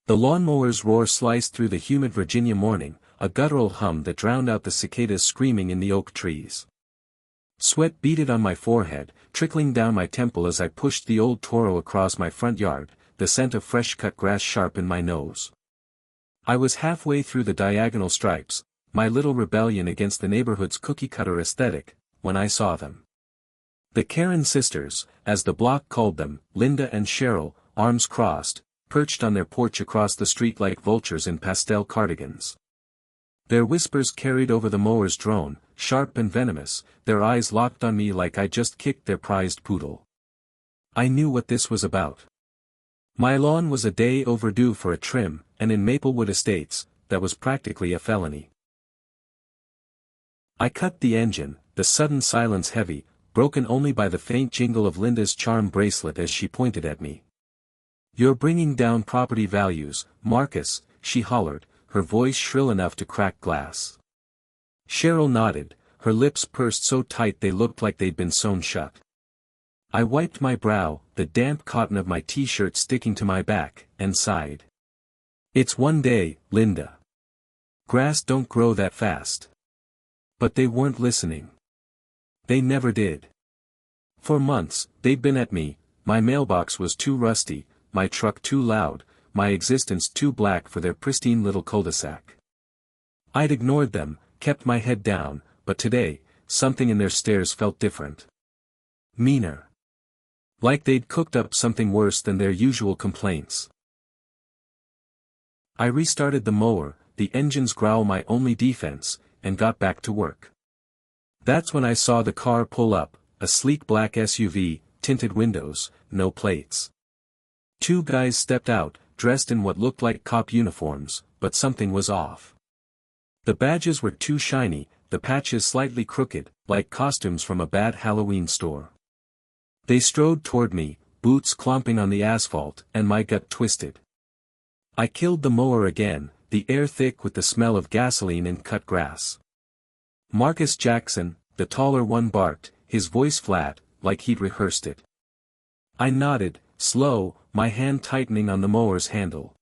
The lawnmower's roar sliced through the humid Virginia morning, a guttural hum that drowned out the cicadas screaming in the oak trees. Sweat beaded on my forehead, trickling down my temple as I pushed the old Toro across my front yard, the scent of fresh-cut grass sharp in my nose. I was halfway through the diagonal stripes, my little rebellion against the neighborhood's cookie-cutter aesthetic, when I saw them. The Karen sisters, as the block called them, Linda and Cheryl, arms crossed, perched on their porch across the street like vultures in pastel cardigans. Their whispers carried over the mower's drone, sharp and venomous, their eyes locked on me like I just kicked their prized poodle. I knew what this was about. My lawn was a day overdue for a trim, and in Maplewood Estates, that was practically a felony. I cut the engine, the sudden silence heavy, broken only by the faint jingle of Linda's charm bracelet as she pointed at me. "You're bringing down property values, Marcus," she hollered, her voice shrill enough to crack glass. Cheryl nodded, her lips pursed so tight they looked like they'd been sewn shut. I wiped my brow, the damp cotton of my t-shirt sticking to my back, and sighed. "It's one day, Linda. Grass don't grow that fast." But they weren't listening. They never did. For months, they'd been at me, my mailbox was too rusty, my truck too loud, my existence too black for their pristine little cul-de-sac. I'd ignored them, kept my head down, but today, something in their stares felt different. Meaner. Like they'd cooked up something worse than their usual complaints. I restarted the mower, the engine's growl my only defense, and got back to work. That's when I saw the car pull up, a sleek black SUV, tinted windows, no plates. Two guys stepped out, dressed in what looked like cop uniforms, but something was off. The badges were too shiny, the patches slightly crooked, like costumes from a bad Halloween store. They strode toward me, boots clomping on the asphalt, and my gut twisted. I killed the mower again, the air thick with the smell of gasoline and cut grass. Marcus Jackson, the taller one, barked, his voice flat, like he'd rehearsed it. I nodded, slow, my hand tightening on the mower's handle.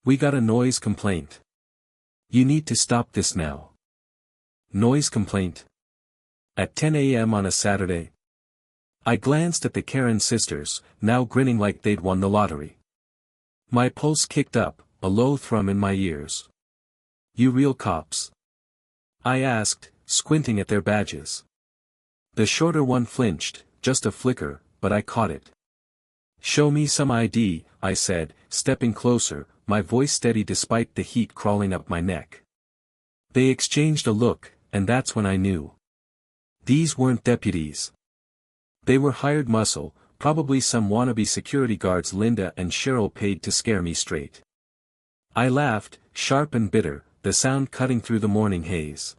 "We got a noise complaint. You need to stop this now." Noise complaint? At 10 a.m. on a Saturday? I glanced at the Karen sisters, now grinning like they'd won the lottery. My pulse kicked up, a low thrum in my ears. "You real cops?" I asked, squinting at their badges. The shorter one flinched, just a flicker, but I caught it. "Show me some ID," I said, stepping closer, my voice steady despite the heat crawling up my neck. They exchanged a look, and that's when I knew. These weren't deputies. They were hired muscle, probably some wannabe security guards Linda and Cheryl paid to scare me straight. I laughed, sharp and bitter, the sound cutting through the morning haze.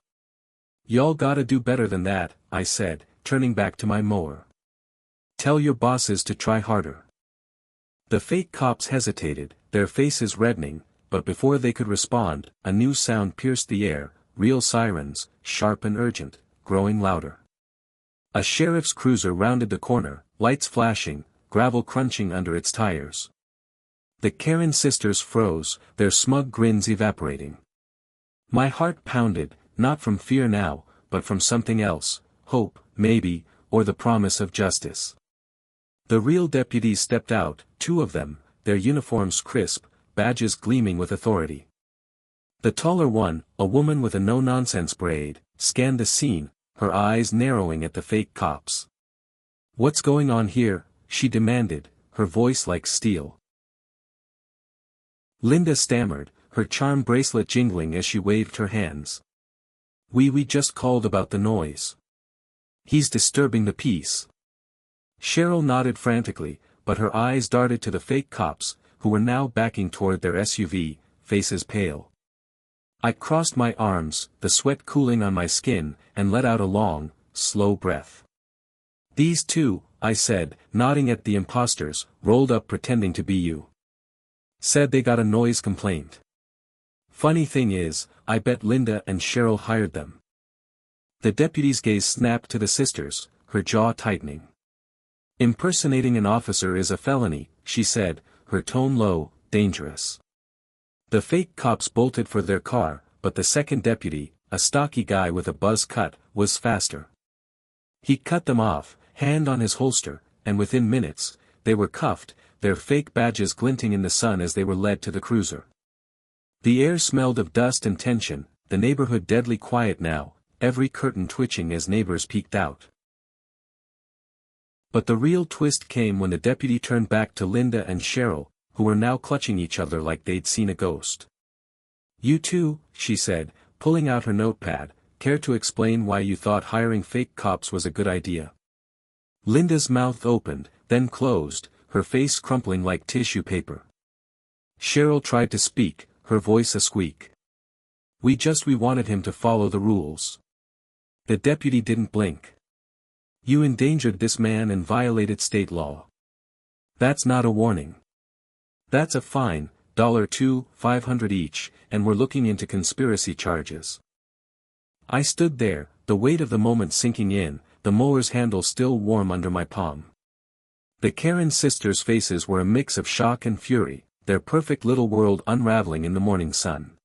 "Y'all gotta do better than that," I said, turning back to my mower. "Tell your bosses to try harder." The fake cops hesitated, their faces reddening, but before they could respond, a new sound pierced the air, real sirens, sharp and urgent, growing louder. A sheriff's cruiser rounded the corner, lights flashing, gravel crunching under its tires. The Karen sisters froze, their smug grins evaporating. My heart pounded, not from fear now, but from something else, hope, maybe, or the promise of justice. The real deputies stepped out, two of them, their uniforms crisp, badges gleaming with authority. The taller one, a woman with a no-nonsense braid, scanned the scene, her eyes narrowing at the fake cops. "What's going on here?" she demanded, her voice like steel. Linda stammered, her charm bracelet jingling as she waved her hands. We just called about the noise. He's disturbing the peace." Cheryl nodded frantically, but her eyes darted to the fake cops, who were now backing toward their SUV, faces pale. I crossed my arms, the sweat cooling on my skin, and let out a long, slow breath. "These two," I said, nodding at the imposters, rolled up pretending to be you. "Said they got a noise complaint. Funny thing is, I bet Linda and Cheryl hired them." The deputy's gaze snapped to the sisters, her jaw tightening. "Impersonating an officer is a felony," she said, her tone low, dangerous. The fake cops bolted for their car, but the second deputy, a stocky guy with a buzz cut, was faster. He cut them off, hand on his holster, and within minutes, they were cuffed, their fake badges glinting in the sun as they were led to the cruiser. The air smelled of dust and tension, the neighborhood deadly quiet now, every curtain twitching as neighbors peeked out. But the real twist came when the deputy turned back to Linda and Cheryl, who were now clutching each other like they'd seen a ghost. "You two," she said, pulling out her notepad, "care to explain why you thought hiring fake cops was a good idea?" Linda's mouth opened, then closed, her face crumpling like tissue paper. Cheryl tried to speak, her voice a squeak. We wanted him to follow the rules." The deputy didn't blink. "You endangered this man and violated state law. That's not a warning. That's a fine, $500 each, and we're looking into conspiracy charges." I stood there, the weight of the moment sinking in, the mower's handle still warm under my palm. The Karen sisters' faces were a mix of shock and fury, their perfect little world unraveling in the morning sun.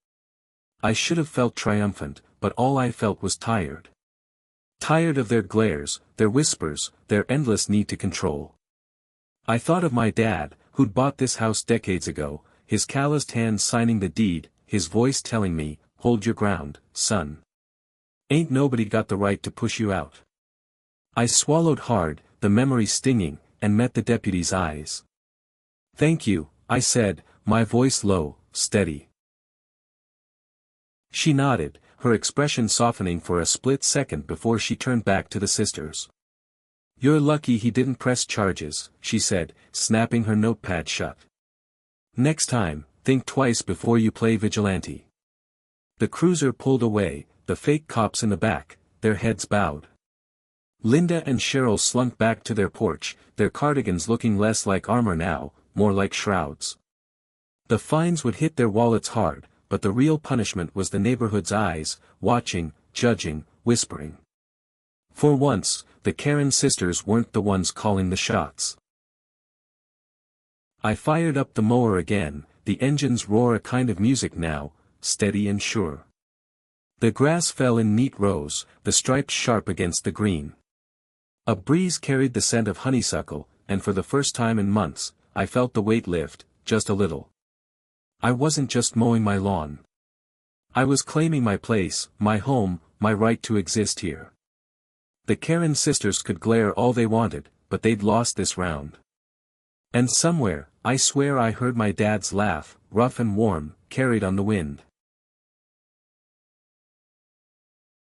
I should have felt triumphant, but all I felt was tired. Tired of their glares, their whispers, their endless need to control. I thought of my dad, who'd bought this house decades ago, his calloused hands signing the deed, his voice telling me, "Hold your ground, son. Ain't nobody got the right to push you out." I swallowed hard, the memory stinging, and met the deputy's eyes. "Thank you," I said, my voice low, steady. She nodded, her expression softening for a split second before she turned back to the sisters. "You're lucky he didn't press charges," she said, snapping her notepad shut. "Next time, think twice before you play vigilante." The cruiser pulled away, the fake cops in the back, their heads bowed. Linda and Cheryl slunk back to their porch, their cardigans looking less like armor now, more like shrouds. The fines would hit their wallets hard, but the real punishment was the neighborhood's eyes, watching, judging, whispering. For once, the Karen sisters weren't the ones calling the shots. I fired up the mower again, the engines roar a kind of music now, steady and sure. The grass fell in neat rows, the stripes sharp against the green. A breeze carried the scent of honeysuckle, and for the first time in months, I felt the weight lift, just a little. I wasn't just mowing my lawn. I was claiming my place, my home, my right to exist here. The Karen sisters could glare all they wanted, but they'd lost this round. And somewhere, I swear I heard my dad's laugh, rough and warm, carried on the wind.